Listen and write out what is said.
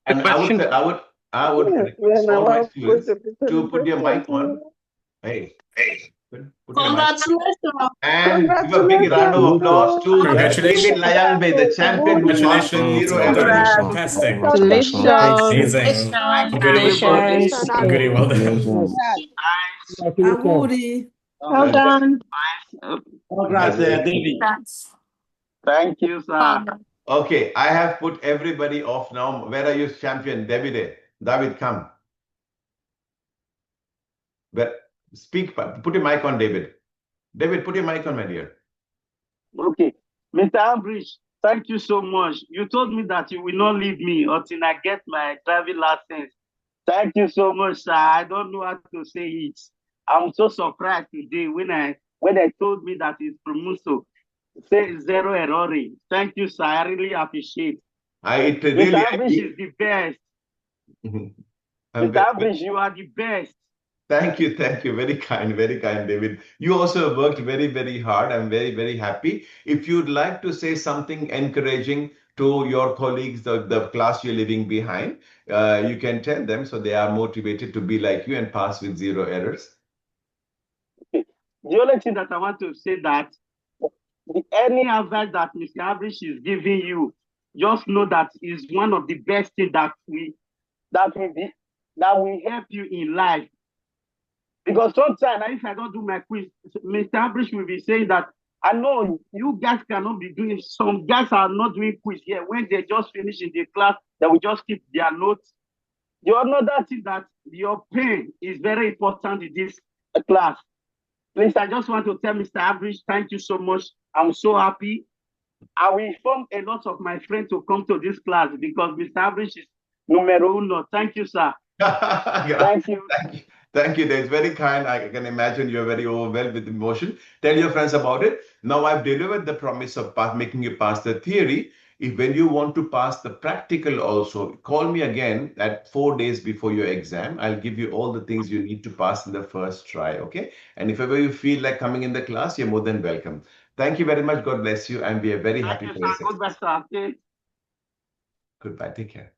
And I would request all my students to put your mic on. Hey. Put your mic. And give a big round of applause to David Layangbe, the champion who passed with 0 errors. Fantastic. Congratulations. Congratulations. Goody, well done. Well done. Congrats, David. Thank you, sir. Okay, I have put everybody off now. Where are you, champion? David, come. But speak, put your mic on, David. David, put your mic on, my dear. Okay. Mr. Ambrish, thank you so much. You told me that you will not leave me until I get my driving license. Thank you so much, sir. I don't know how to say it. I'm so surprised today when they told me that it's Promuso. Say 0 error. Thank you, sir. I really appreciate. Mr. Ambrish is the best. Mr. Ambrish, you are the best. Thank you. Very kind, David. You also worked very, very hard. I'm very, very happy. If you'd like to say something encouraging to your colleagues, the class you're leaving behind, you can tell them so they are motivated to be like you and pass with 0 errors. Okay. The only thing that I want to say that any advice that Mr. Ambrish is giving you, just know that is one of the best things that will help you in life. Because sometimes if I don't do my quiz, Mr. Ambrish will be saying that I know you guys cannot be doing. Some guys are not doing quiz here. When they just finish in the class, they will just keep their notes. You all know that thing that your pen is very important in this class. Please, I just want to tell Mr. Ambrish, thank you so much. I'm so happy. I will inform a lot of my friends to come to this class because Mr. Ambrish is numero uno. Thank you, sir. Thank you. Thank you. That's very kind. I can imagine you're very overwhelmed with emotion. Tell your friends about it. Now I've delivered the promise of making you pass the theory. If when you want to pass the practical also, call me again at 4 days before your exam. I'll give you all the things you need to pass in the first try. Okay. And if ever you feel like coming in the class, you're more than welcome. Thank you very much. God bless you. And we are very happy for you. Goodbye, sir. Goodbye. Take care.